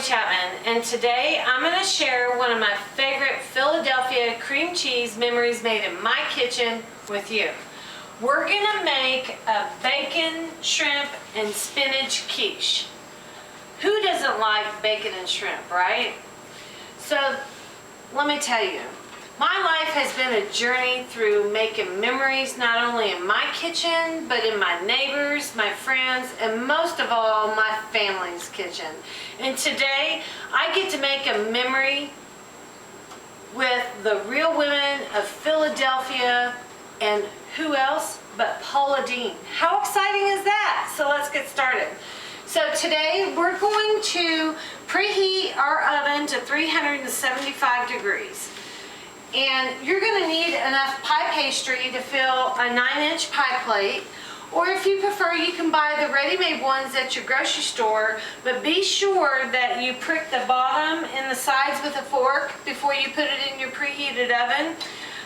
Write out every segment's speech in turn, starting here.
Chapman, and today I'm going to share one of my favorite Philadelphia cream cheese memories made in my kitchen with you. We're going to make a bacon, shrimp, and spinach quiche. Who doesn't like bacon and shrimp, right? So let me tell you, my life has been a journey through making memories not only in my kitchen, but in my neighbors, my friends, and most of all, my family's kitchen. And today, I get to make a memory with the real women of Philadelphia, and who else but Paula Deen. How exciting is that? So let's get started. So today, we're going to preheat our oven to 375 degrees. And you're going to need enough pie pastry to fill a 9-inch pie plate, or if you prefer, you can buy the ready-made ones at your grocery store, but be sure that you prick the bottom and the sides with a fork before you put it in your preheated oven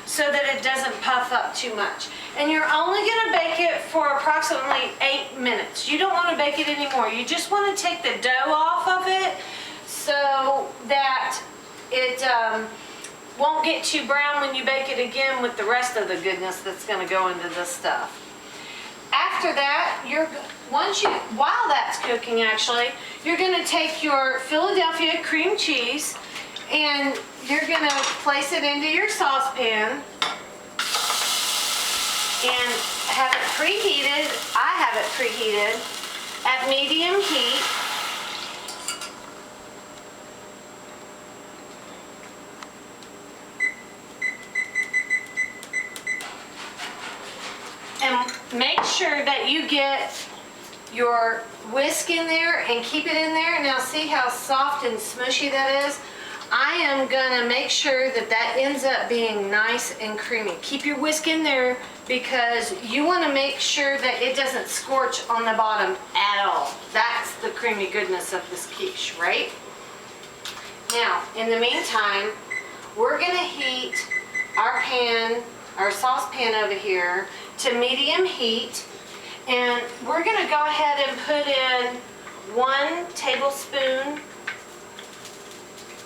so that it doesn't puff up too much. And you're only going to bake it for approximately 8 minutes. You don't want to bake it anymore. You just want to take the dough off of it so that it won't get too brown when you bake it again with the rest of the goodness that's going to go into this stuff. After that, while that's cooking actually, you're going to take your Philadelphia cream cheese and you're going to place it into your saucepan and have it preheated. I have it preheated at medium heat. And make sure that you get your whisk in there and keep it in there. Now see how soft and smushy that is? I am gonna make sure that that ends up being nice and creamy. Keep your whisk in there because you wanna make sure that it doesn't scorch on the bottom at all. That's the creamy goodness of this quiche, right? Now, in the meantime, we're gonna heat our saucepan over here to medium heat, and we're going to go ahead and put in 1 tablespoon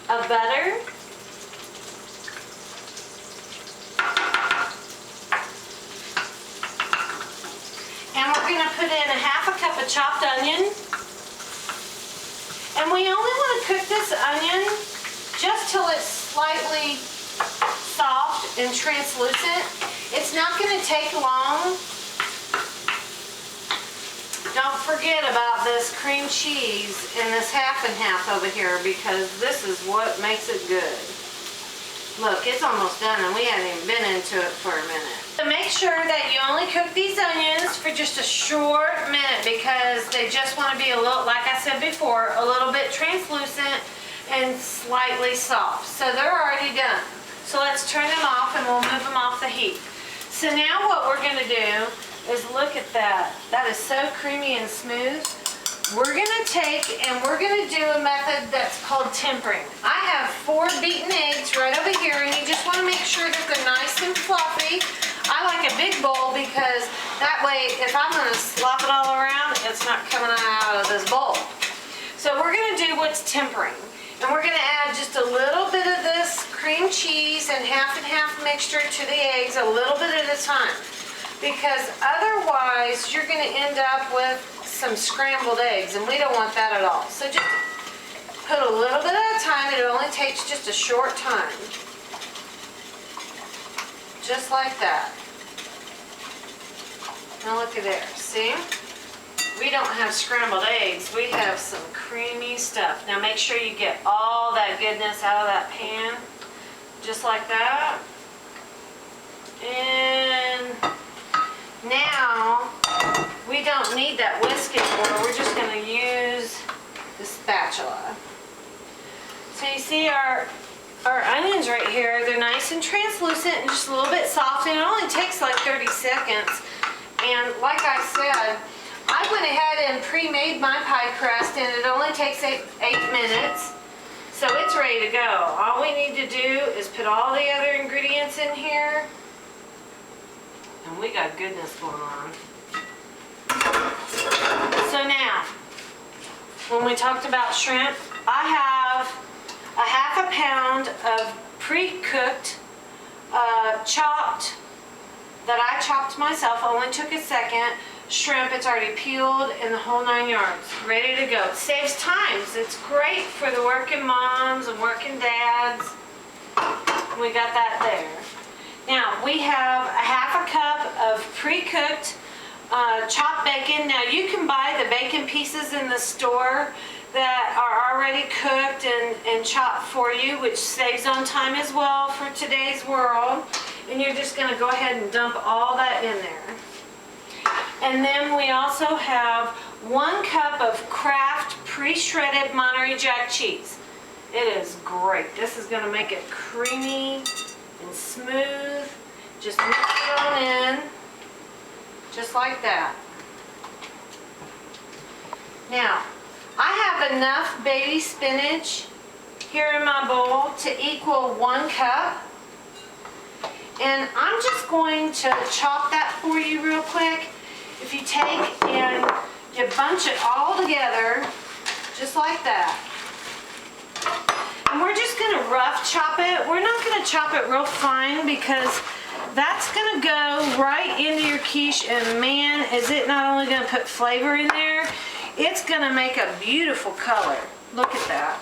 of butter, and we're going to put in 1/2 cup of chopped onion. And we only want to cook this onion just till it's slightly soft and translucent. It's not going to take long. Don't forget about this cream cheese and this 1/2 over here because this is what makes it good. Look, it's almost done and we haven't even been into it for a minute. So make sure that you only cook these onions for just a short minute because they just want to be a little, like I said before, a little bit translucent and slightly soft. So they're already done. So let's turn them off and we'll move them off the heat. So now what we're going to do is look at that. That is so creamy and smooth. We're going to take and we're going to do a method that's called tempering. I have 4 beaten eggs right over here, and you just want to make sure that they're nice and fluffy. I like a big bowl because that way if I'm going to slop it all around, it's not coming out of this bowl. So we're going to do what's tempering. And we're going to add just a little bit of this cream cheese and half and half mixture to the eggs, a little bit at a time. Because otherwise, you're going to end up with some scrambled eggs, and we don't want that at all. So just put a little bit at a time. It only takes just a short time. Just like that. Now look at there. See? We don't have scrambled eggs, we have some creamy stuff. Now make sure you get all that goodness out of that pan, just like that. And now, we don't need that whisk anymore, we're just going to use the spatula. So you see our onions right here, they're nice and translucent and just a little bit soft, and it only takes like 30 seconds. And like I said, I went ahead and pre-made my pie crust and it only takes 8 minutes. So it's ready to go. All we need to do is put all the other ingredients in here. And we got goodness going on. So now, when we talked about shrimp, I have a half a pound of pre-cooked, chopped, that I chopped myself, only took a second, shrimp. It's already peeled and the whole 9 yards, ready to go. It saves time. It's great for the working moms and working dads. We got that there. Now we have a half a cup of pre-cooked chopped bacon. Now you can buy the bacon pieces in the store that are already cooked and chopped for you, which saves on time as well for today's world. And you're just going to go ahead and dump all that in there. And then we also have 1 cup of Kraft pre-shredded Monterey Jack cheese. It is great. This is going to make it creamy and smooth. Just mix it on in, just like that. Now, I have enough baby spinach here in my bowl to equal 1 cup. And I'm just going to chop that for you real quick. If you take and you bunch it all together, just like that. And we're just gonna rough chop it. We're not gonna chop it real fine because that's gonna go right into your quiche, and man, is it not only gonna put flavor in there, it's gonna make a beautiful color. Look at that.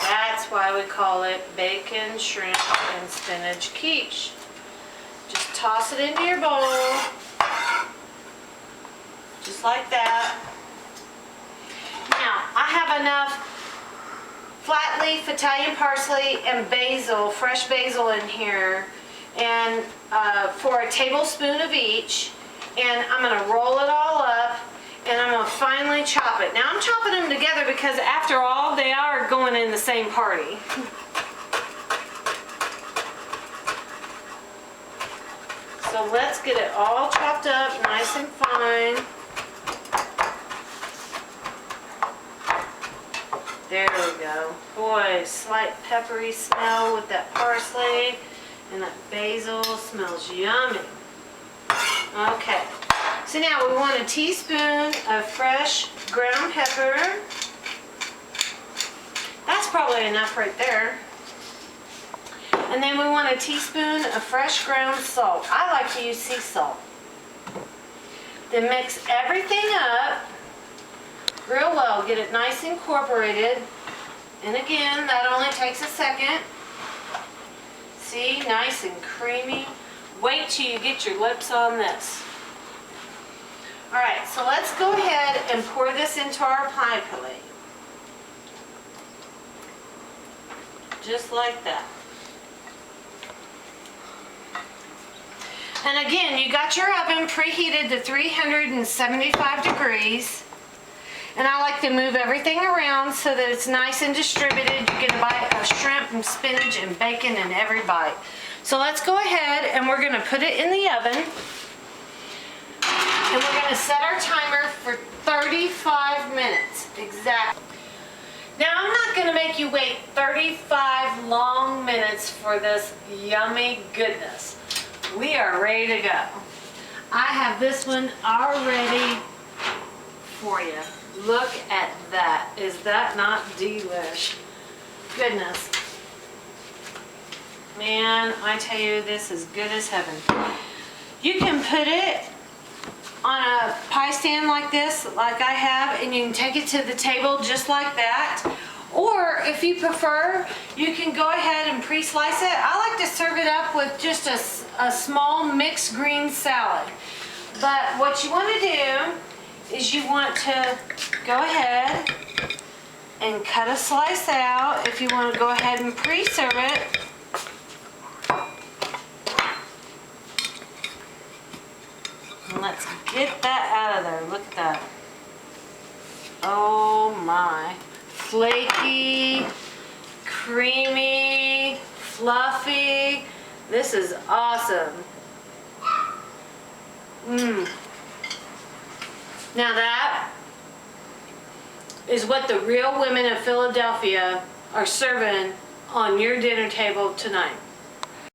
That's why we call it bacon, shrimp, and spinach quiche. Just toss it into your bowl, just like that. Now, I have enough flat leaf Italian parsley and basil, fresh basil in here, and for a tablespoon of each. And I'm going to roll it all up, and I'm going to finely chop it. Now I'm chopping them together because after all, they are going in the same party. So let's get it all chopped up nice and fine. There we go. Boy, slight peppery smell with that parsley, and that basil smells yummy. Okay, so now we want a teaspoon of fresh ground pepper. That's probably enough right there. And then we want a teaspoon of fresh ground salt. I like to use sea salt. Then mix everything up real well. Get it nice incorporated. And again, that only takes a second. See, nice and creamy. Wait till you get your lips on this. Alright, so let's go ahead and pour this into our pie plate. Just like that. And again, you got your oven preheated to 375 degrees. And I like to move everything around so that it's nice and distributed. You get a bite of shrimp and spinach and bacon in every bite. So let's go ahead and we're going to put it in the oven. And we're going to set our timer for 35 minutes exactly. Now I'm not going to make you wait 35 long minutes for this yummy goodness. We are ready to go. I have this one already for you. Look at that. Is that not delish? Goodness. Man, I tell you, this is good as heaven. You can put it on a pie stand like this, like I have, and you can take it to the table just like that. Or if you prefer, you can go ahead and pre-slice it. I like to serve it up with just a small mixed green salad. But what you want to do is you want to go ahead and cut a slice out if you want to go ahead and pre-serve it. And let's get that out of there. Look at that. Oh my. Flaky, creamy, fluffy. This is awesome. Now that is what the real women of Philadelphia are serving on your dinner table tonight.